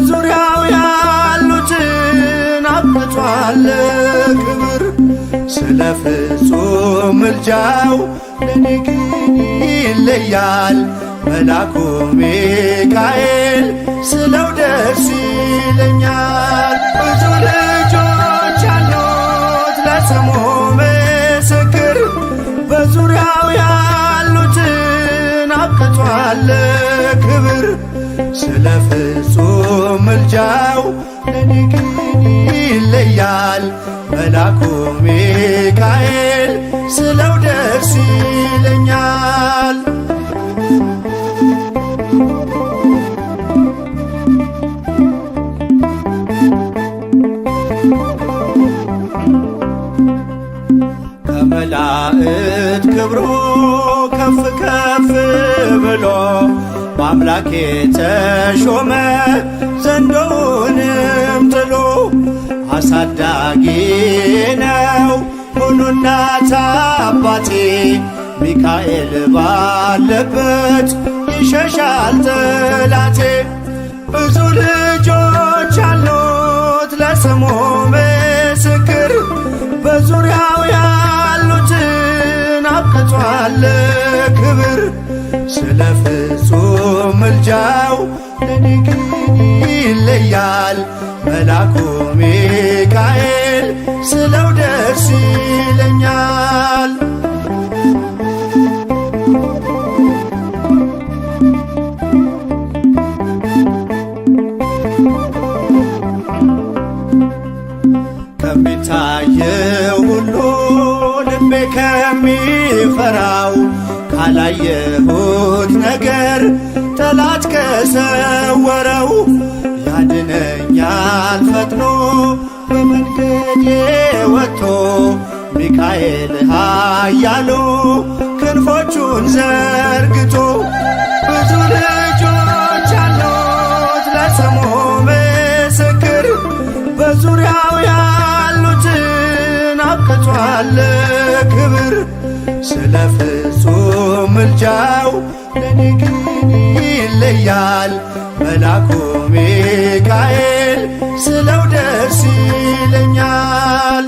በዙሪያው ያሉትን አብቅቷል ክብር። ስለ ፍጹም ምልጃው ለኔ ግን ይለያል መላኩ ሚካኤል ስለው ደስ ይለኛል። ብዙ ልጆች አሉት ለስሙ ምስክር በዙሪያው ያሉትን አብቅቷል ክብር። ስለ ፍጹም ምልጃው ለኔ ግን ይለያል መላኩ ሚካኤል ስለው ደስ ይለኛል። ከመላእክት ክብሩ ከፍ ከፍ ብሎ በአምላኬ ተሾመ ዘንዶውንም ጥሎ። አሳዳጊ ነው ሁሉ እናት አባቴ ሚካኤል ባለበት ይሸሻል ጠላቴ። ብዙ ልጆች አሉት ለስሙ ምስክር በዙሪያው ያሉትን አብቅቷል ክብር። ስለ ፍጹም ምልጃው ለኔ ግን ይለያል መላኩ ሚካኤል ስለው ደስ ይለኛል። ከሚታየው ሁሉ ልቤ ከሚፈራው ካላየሁት ነገር ጠላት ከሰወረው ያድነኛል ፈጥኖ በመንገዴ ወጥቶ ሚካኤል ኃያሉ ክንፎቹን ዘርግቶ። ብዙ ልጆች አሉት ለስሙ ምስክር በዙሪያው ያሉትን አብቅቷል ክብር። ስለ ፍጹም ምልጃው ለኔ ግን ይለያል መላኩ ሚካኤል ስለው ደስ ይለኛል።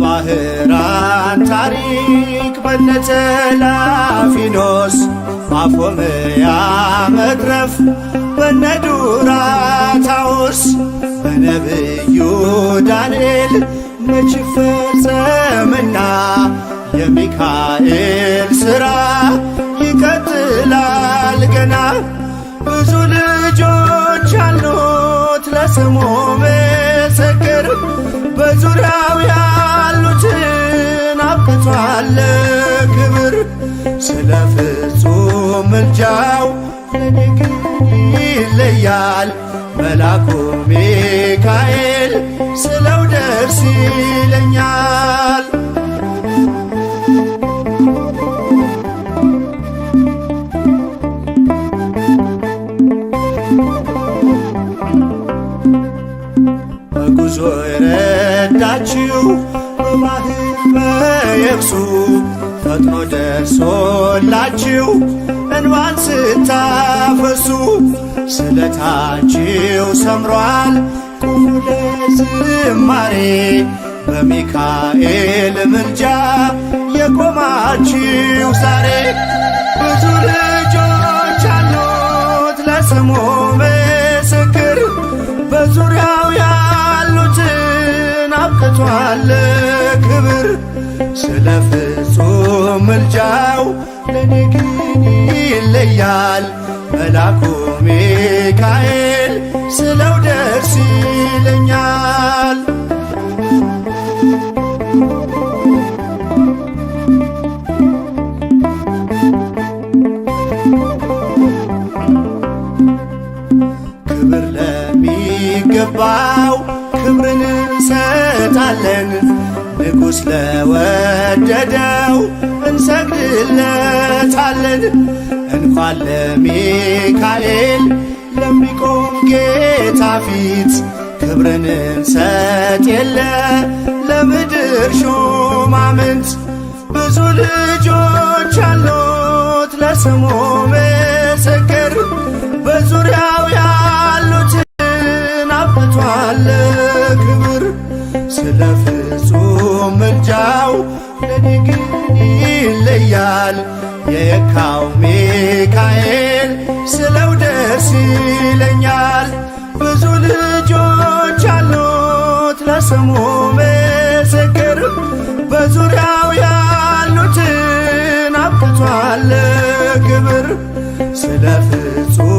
በባህራን ታሪክ በነጠላፊኖስ ማፎምያ መትረፍ በነዱራታውስ በነብዩ ዳንኤል መች ፈጸምና የሚካኤል ሥራ ይቀጥላል ገና። ብዙ ልጆች አሉት ለስሙ ምስክር በዙሪያው ያሉትን አብቅቷል ክብር። ስለ ፍጹም ምልጃው ለኔ ግን ይለያል መላኩ ሚካኤል ስለው ደስ ይለኛል። በጉዞ የረዳችው በባህር በየብሱ ፈጥኖ ደርሶላችሁ እንባን ስታፈሱ ስለታችሁ ሰምሯል ቁሙ ለዝማሬ በሚካኤል ምልጃ የቆማችሁ ዛሬ። ብዙ ልጆች አሉት ለስሙ ምስክር በዙሪያው ያሉትን አብቅቷል ክብር። ስለ ፍጹም ምልጃው ለኔ ግን ይለያል መላኩ ሚካኤል ስለው ደስ ይለኛል። ክብር ለሚገባው ክብርን እንሰጣለን ንጉሥ ለወደደው እንሰግድለታለን። እንኳን ለሚካኤል ለሚቆም ጌታ ፊት ክብርን እንሰጥ የለ የምድር ሹማምንት ብዙ ልጆች አሉት ለስሙ ምስክር በዙሪያው ያሉትን አብቅቷል ክብር። ስለ ፍጹም ምልጃው ለኔ ግን ይለያል የየካው ሚካኤል ስለው ደስ ይለኛል። ብዙ ልጆች አሉት ለስሙ ምስክር በዙሪያው ያሉትን አብቅቷል ክብር። ስለ ፍጹም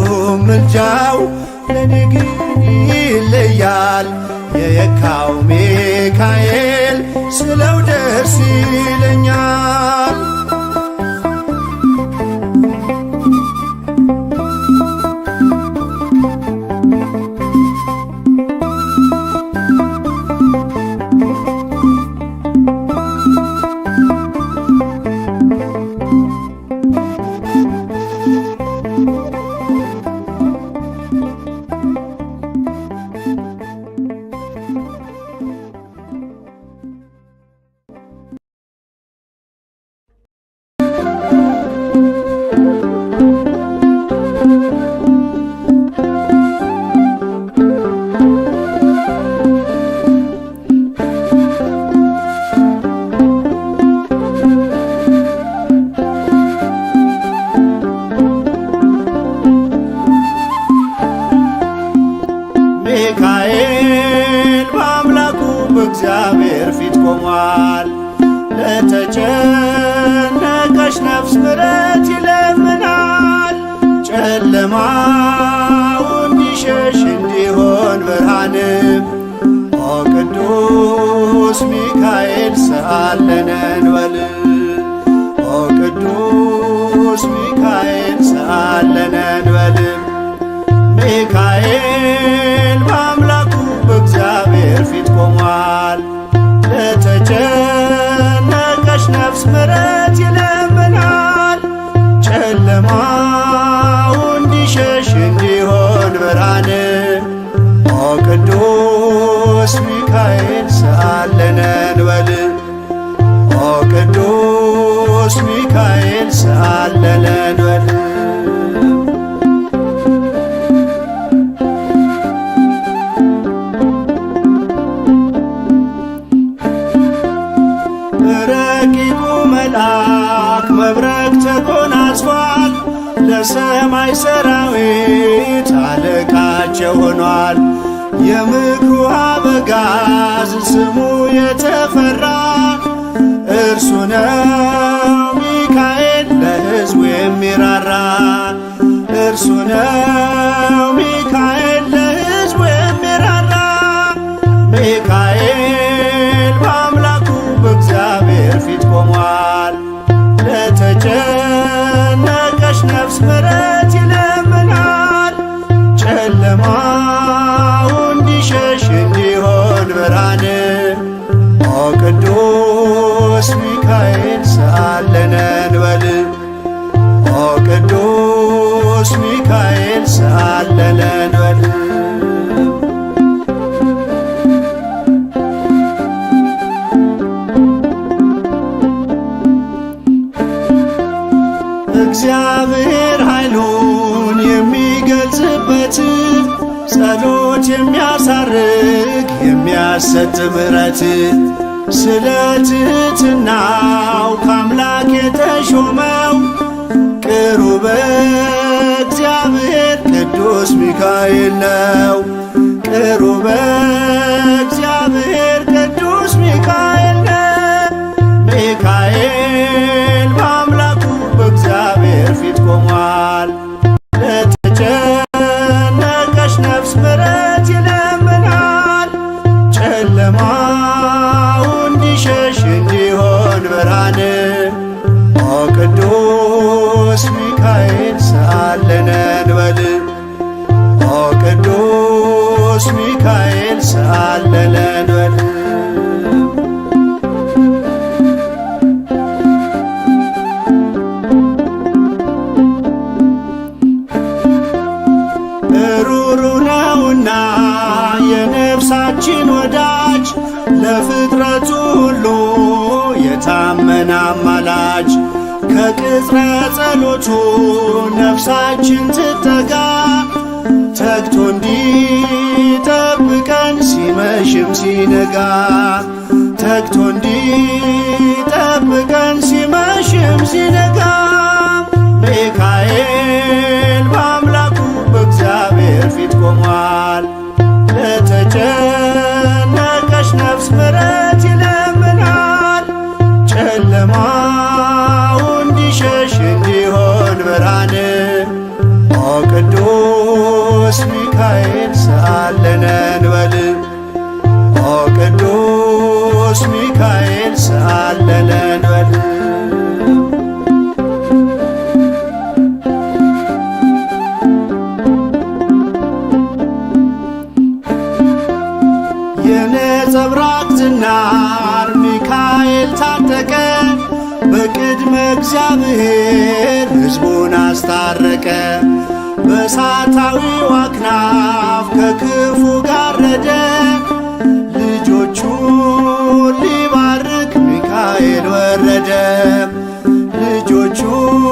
ምልጃው ለኔ ግን ይለያል የየካው ሚካኤል ስለው ደስ ይለኛል። ሚካኤል በአምላኩ በእግዚአብሔር ፊት ቆሟል። ለተጨነቀች ነፍስ ምሕረት ይለምናል። ጨለማው እንዲሸሽ እንዲሆን ብርሃንም ኦ ቅዱስ ሚካኤል ሰአለነ እንበል። ኦ ቅዱስ ሚካኤል ሰአለነ እንበል። ሚካኤል በአምላኩ በእግዚአብሔር ፊት ቆሟል። ለተጨነቀች ነፍስ ምሕረት ይለምናል። ጨለማው እንዲሸሽ እንዲሆን ብርሃን ኦ ቅዱስ ሚካኤል ሰአለነ እንበል። ኦ ቅዱስ ሚካኤል ሰአለነ እንበል። ረቂቁ መልአክ መብረቅ ተጎናጽፏል። ለሰማይ ሰራዊት አለቃቸው ሆኗል። የምክሩ አበጋዝ ስሙ የተፈራ እርሱ ነው ሚካኤል ለሕዝቡ የሚራራ። እርሱ ነው ሚካኤል ለሕዝቡ የሚራራ። ሚካኤል በአምላኩ በእግዚአብሔር ፊት ቆሟል። ለተጨነቀች ነፍስ ምሕረት ይለምናል። ጨለማው እንዲሸሽ እንዲሆን ብርሃን ኦ ቅዱስ ሚካኤል ሰአለነ እንበል። ኦ ቅዱስ ሚካኤል ሰአለነ እንበል። እግዚአብሔር ኃይሉን የሚገልጽበት ጸሎት የሚያሳርግ የሚያሰጥ ምሕረት ስለ ትሕትናው ከአምላክ የተሾመው ቅሩበ እግዚአብሔር ቅዱስ ሚካኤል ነው። ቅሩበ እግዚአብሔር ቅዱስ ሚካኤል ነው። ሚካኤል በአምላኩ በእግዚአብሔር ፊት ቆሟል። ለተጨነቀች ነፍስ ምሕረት ይለምናል። ጨለማው እንዲሸሽ እንዲሆን ብርሃን ኦ ቅዱስ ሚካኤል ሰአለነ እንበል። ኦ ቅዱስ ሚካኤል ሰአለነ እንበል። ሩሩ ነውና የነፍሳችን ወዳጅ ለፍጥረቱ ሁሉ የታመነ አማላጅ ከቅጽረ ጸሎቱ ነፍሳችን ትጠጋ ተግቶ እንዲጠብቀን ሲመሽም ሲነጋ ተግቶ እንዲጠብቀን ሲመሽም ሲነጋ ሚካኤል በአምላኩ በእግዚአብሔር ፊት ቆሟል። ለተጨነቀች ነፍስ ምሕረት ይለምናል። ጨለማው እንዲሸሽ እንዲሆን ብርሃን ኦ ቅዱስ ሚካኤል ሰአለነ እንበል ኦ ቅዱስ ሚካኤል ሰአለነ እንበል። የነጸብራቅ ዝናር ሚካኤል ታጠቀ በቅድመ እግዚአብሔር ሕዝቡን አስታረቀ። በእሳታዊው አክናፍ ከክፉ ጋረደ ልጆቹን ሊባርክ ሚካኤል ወረደ። ልጆቹን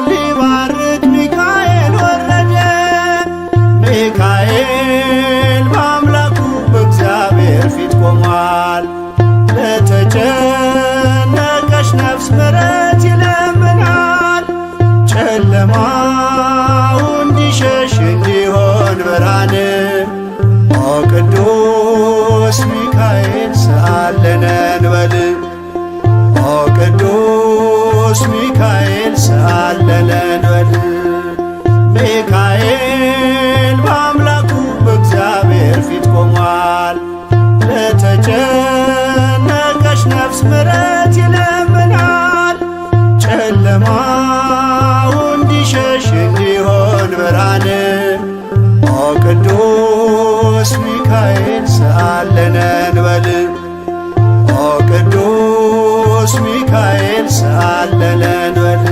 ሊባርክ ሚካኤል ወረደ። ሚካኤል በአምላኩ በእግዚአብሔር ፊት ቆሟል። ለተጨነቀች ነፍስ ምሕረት ይለምናል። ጨለማው እንዲሸሽ እንዲሆን ብርሃን ኦ ቅዱስ ሚካኤል ሰአለነ እንበል ኦ ቅዱስ ሚካኤል ሰአለነ እንበል። ሚካኤል በአምላኩ በእግዚአብሔር ፊት ቆሟል። ለተጨነቀች ነፍስ ምሕረት ይለምናል። ጨለማው እንዲሸሽ እንዲሆን ብርሃን ኦ ቅዱስ ሚካኤል ሰአለነ እንበል ኦ ቅዱስ ሚካኤል ሰአለነ እንበል።